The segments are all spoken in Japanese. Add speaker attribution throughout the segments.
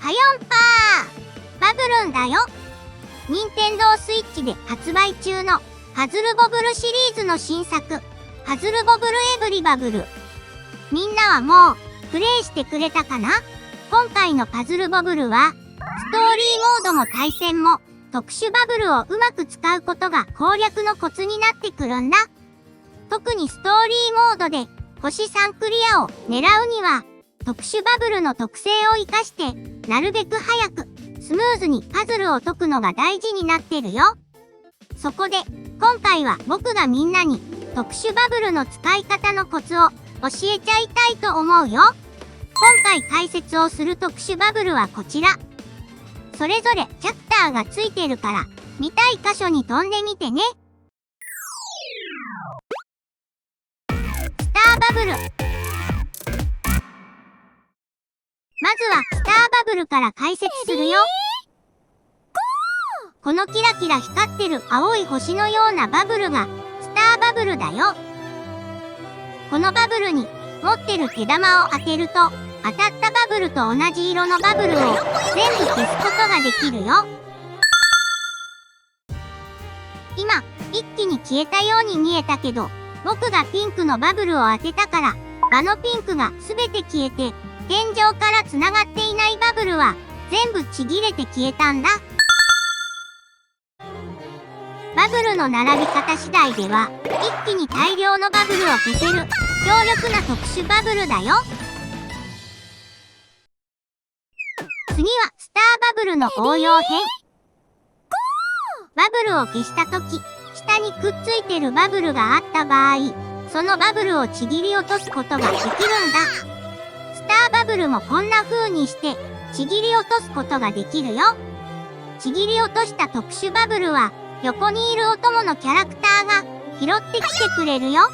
Speaker 1: はよんぱーバブルンだよ。任天堂スイッチで発売中のパズルボブルシリーズの新作、パズルボブルエブリバブル。みんなはもうプレイしてくれたかな？今回のパズルボブルは、ストーリーモードも対戦も特殊バブルをうまく使うことが攻略のコツになってくるんだ。特にストーリーモードで星3クリアを狙うには、特殊バブルの特性を活かして、なるべく早く、スムーズにパズルを解くのが大事になってるよ。そこで、今回は僕がみんなに特殊バブルの使い方のコツを教えちゃいたいと思うよ。今回解説をする特殊バブルはこちら。それぞれチャプターがついてるから、見たい箇所に飛んでみてね。スターバブル。まずはスターバブルから解説するよ。このキラキラ光ってる青い星のようなバブルがスターバブルだよ。このバブルに持ってる手玉を当てると、当たったバブルと同じ色のバブルを全部消すことができるよ。今、一気に消えたように見えたけど、僕がピンクのバブルを当てたから、あのピンクが全て消えて、天井から繋がっていないバブルは全部ちぎれて消えたんだ。バブルの並び方次第では、一気に大量のバブルを消せる強力な特殊バブルだよ。次はスターバブルの応用編。バブルを消したとき、下にくっついてるバブルがあった場合、そのバブルをちぎり落とすことができるんだ。スターバブルもこんな風にしてちぎり落とすことができるよ。ちぎり落とした特殊バブルは横にいるお供のキャラクターが拾ってきてくれるよ。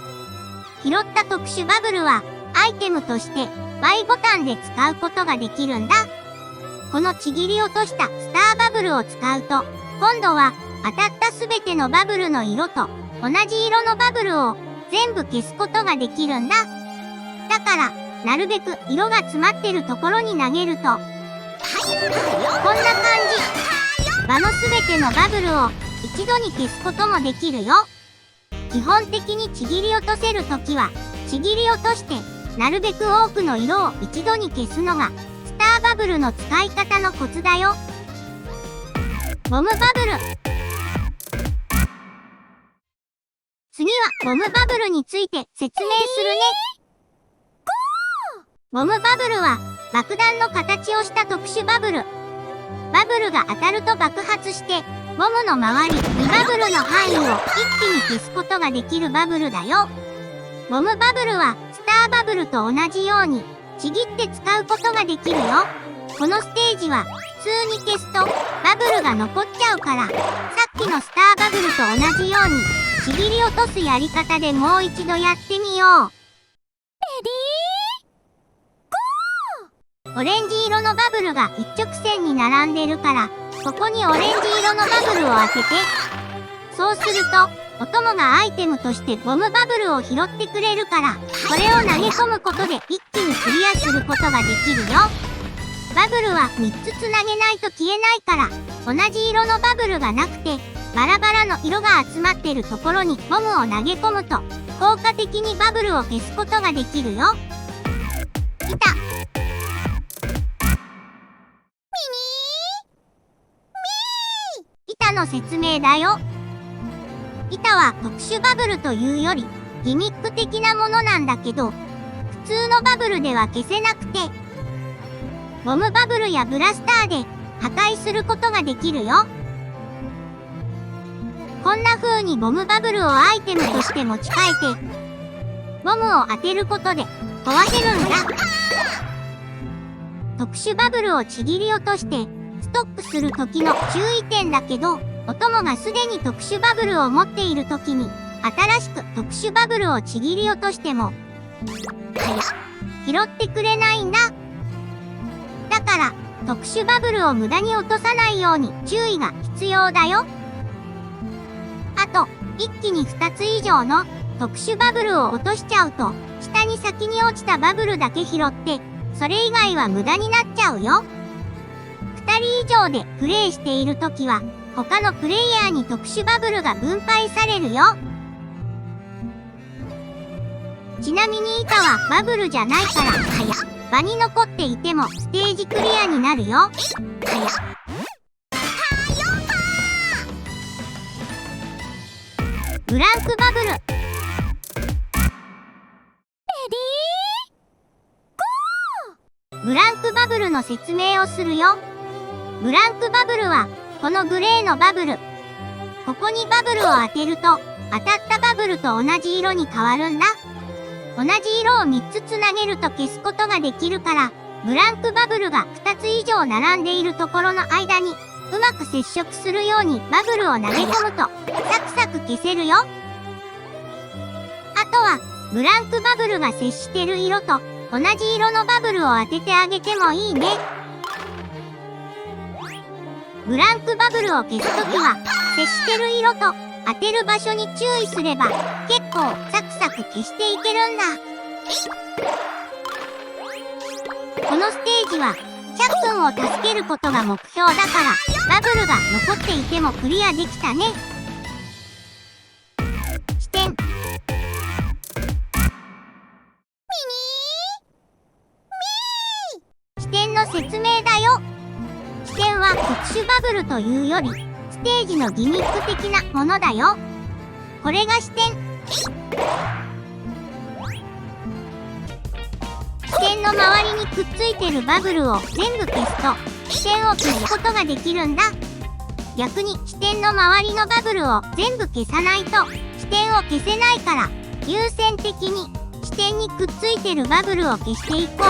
Speaker 1: 拾った特殊バブルはアイテムとして Y ボタンで使うことができるんだ。このちぎり落としたスターバブルを使うと、今度は当たったすべてのバブルの色と同じ色のバブルを全部消すことができるんだ。だから、なるべく色が詰まってるところに投げると、こんな感じ。場のすべてのバブルを一度に消すこともできるよ。基本的にちぎり落とせるときは、ちぎり落として、なるべく多くの色を一度に消すのが、スターバブルの使い方のコツだよ。ボムバブル。次はボムバブルについて説明するね。ボムバブルは爆弾の形をした特殊バブル。バブルが当たると爆発して、ボムの周り2バブルの範囲を一気に消すことができるバブルだよ。ボムバブルはスターバブルと同じようにちぎって使うことができるよ。このステージは普通に消すとバブルが残っちゃうから、さっきのスターバブルと同じようにちぎり落とすやり方でもう一度やってみよう。オレンジ色のバブルが一直線に並んでるから、ここにオレンジ色のバブルを当てて、そうすると、お供がアイテムとしてボムバブルを拾ってくれるから、これを投げ込むことで一気にクリアすることができるよ。バブルは3つつなげないと消えないから、同じ色のバブルがなくて、バラバラの色が集まってるところにボムを投げ込むと、効果的にバブルを消すことができるよ。板。板の説明だよ。板は特殊バブルというよりギミック的なものなんだけど、普通のバブルでは消せなくて、ボムバブルやブラスターで破壊することができるよ。こんな風にボムバブルをアイテムとして持ち替えて、ボムを当てることで壊せるんだ。特殊バブルをちぎり落としてストップする時の注意点だけど、お供がすでに特殊バブルを持っている時に新しく特殊バブルをちぎり落としても拾ってくれないんだ。だから特殊バブルを無駄に落とさないように注意が必要だよ。あと、一気に2つ以上の特殊バブルを落としちゃうと、下に先に落ちたバブルだけ拾って、それ以外は無駄になっちゃうよ。人以上でプレイしているときは、他のプレイヤーに特殊バブルが分配されるよ。ちなみに板はバブルじゃないから、場に残っていてもステージクリアになるよ。ブランクバブル。ブランクバブルの説明をするよ。ブランクバブルは、このグレーのバブル。ここにバブルを当てると、当たったバブルと同じ色に変わるんだ。同じ色を3つつなげると消すことができるから、ブランクバブルが2つ以上並んでいるところの間に、うまく接触するようにバブルを投げ込むと、サクサク消せるよ。あとは、ブランクバブルが接してる色と、同じ色のバブルを当ててあげてもいいね。ブランクバブルを消すときは、接してる色と当てる場所に注意すれば、結構サクサク消していけるんだ。このステージは、チャッくんを助けることが目標だから、バブルが残っていてもクリアできたね。視点。視点の説明だよ。視点は特殊バブルというより、ステージのギミック的なものだよ。これが視点。視点の周りにくっついてるバブルを全部消すと、視点を消すことができるんだ。逆に視点の周りのバブルを全部消さないと、視点を消せないから、優先的に視点にくっついてるバブルを消していこう。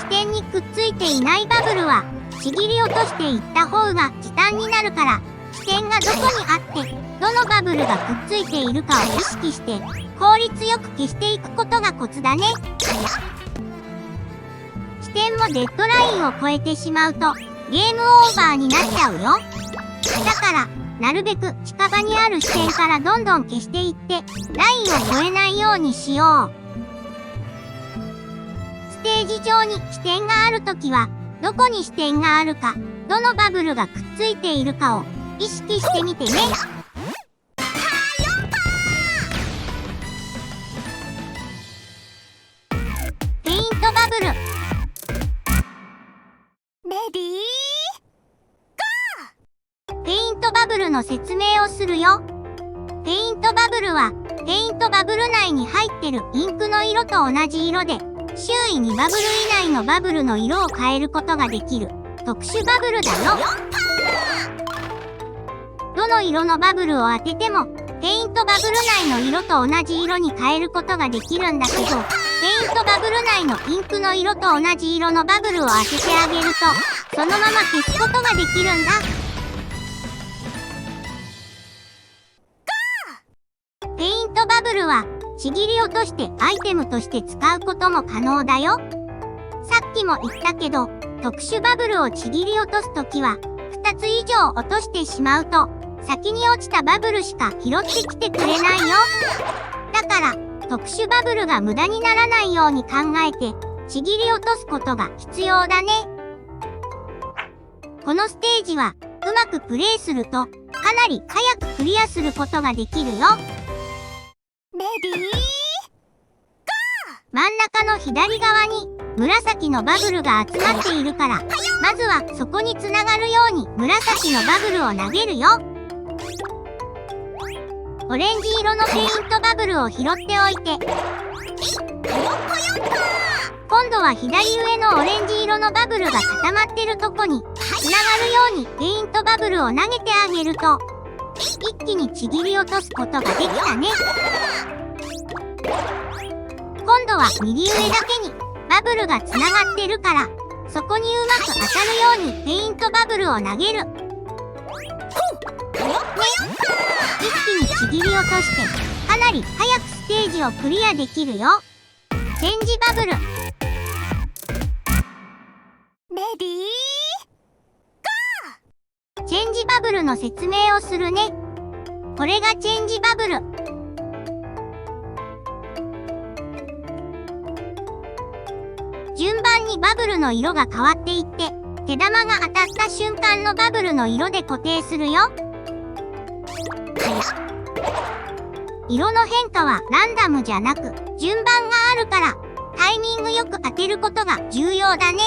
Speaker 1: 視点にくっついていないバブルは、ちぎり落としていった方が時短になるから、視点がどこにあって、どのバブルがくっついているかを意識して、効率よく消していくことがコツだね。視点もデッドラインを越えてしまうと、ゲームオーバーになっちゃうよ。だから、なるべく近場にある視点からどんどん消していって、ラインを越えないようにしよう。ステージ上に視点があるときは、どこに視点があるか、どのバブルがくっついているかを意識してみてね。ペイントバブル。レディーゴー。ペイントバブルの説明をするよ。ペイントバブルは、ペイントバブル内に入ってるインクの色と同じ色で、周囲2バブル以内のバブルの色を変えることができる特殊バブルだよ。どの色のバブルを当てても、ペイントバブル内の色と同じ色に変えることができるんだけど、ペイントバブル内のインクの色と同じ色のバブルを当ててあげると、そのまま消すことができるんだ。ペイントバブルは、ちぎり落としてアイテムとして使うことも可能だよ。さっきも言ったけど、特殊バブルをちぎり落とすときは、2つ以上落としてしまうと、先に落ちたバブルしか拾ってきてくれないよ。だから、特殊バブルが無駄にならないように考えて、ちぎり落とすことが必要だね。このステージは、うまくプレイすると、かなり早くクリアすることができるよ。レディーゴー。真ん中の左側に紫のバブルが集まっているから、まずはそこにつながるように紫のバブルを投げるよ。オレンジ色のペイントバブルを拾っておいて、今度は左上のオレンジ色のバブルが固まってるとこにつながるようにペイントバブルを投げてあげると、一気にちぎり落とすことができたね。今度は右上だけにバブルがつながってるから、そこにうまく当たるようにペイントバブルを投げる。一気にちぎり落として、かなり早くステージをクリアできるよ。チェンジバブル。レディーゴー。チェンジバブルの説明をするね。これがチェンジバブル。順番にバブルの色が変わっていって、毛玉が当たった瞬間のバブルの色で固定するよ。色の変化はランダムじゃなく順番があるからタイミングよく当てることが重要だね。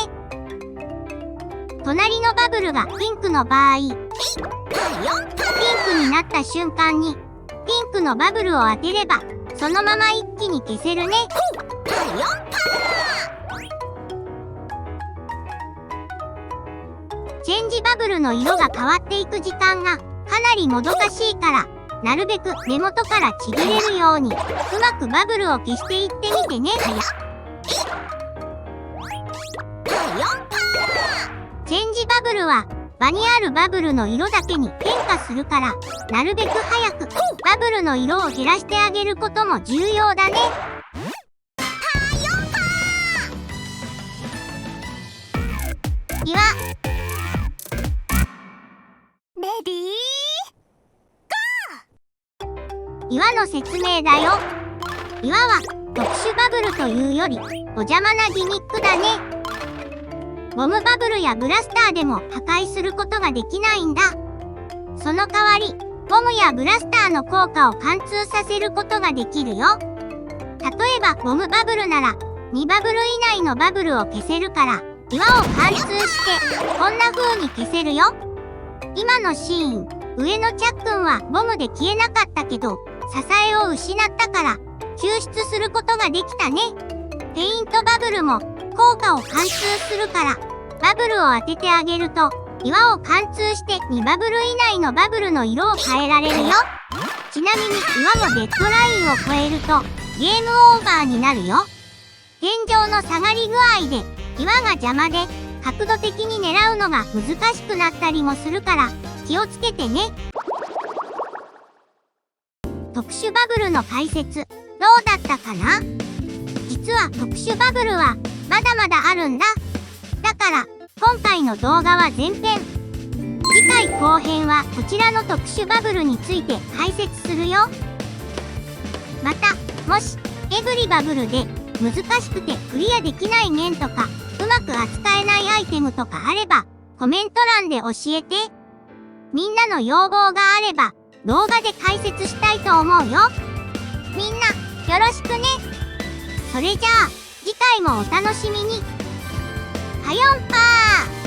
Speaker 1: 隣のバブルがピンクの場合、ピンクになった瞬間にピンクのバブルを当てればそのまま一気に消せるね。チェンジバブルの色が変わっていく時間がかなりもどかしいからなるべく根元からちぎれるようにうまくバブルを消していってみてね。チェンジバブルは場にあるバブルの色だけに変化するからなるべく早くバブルの色を減らしてあげることも重要だね。岩レディーゴー。岩の説明だよ。岩は特殊バブルというよりお邪魔なギミックだね。ボムバブルやブラスターでも破壊することができないんだ。その代わりボムやブラスターの効果を貫通させることができるよ。例えばボムバブルなら2バブル以内のバブルを消せるから岩を貫通してこんな風に消せるよ。今のシーン、上のチャックンはボムで消えなかったけど支えを失ったから救出することができたね。ペイントバブルも効果を貫通するからバブルを当ててあげると岩を貫通して2バブル以内のバブルの色を変えられるよ。ちなみに岩のデッドラインを超えるとゲームオーバーになるよ。天井の下がり具合で岩が邪魔で角度的に狙うのが難しくなったりもするから気をつけてね。特殊バブルの解説どうだったかな？実は特殊バブルはまだまだあるんだ。だから今回の動画は前編。次回後編はこちらの特殊バブルについて解説するよ。またもしエブリバブルで難しくてクリアできない面とかうまく扱えないアイテムとかあればコメント欄で教えて。みんなの要望があれば動画で解説したいと思うよ。みんなよろしくね。それじゃあ次回もお楽しみに。はよんぱー。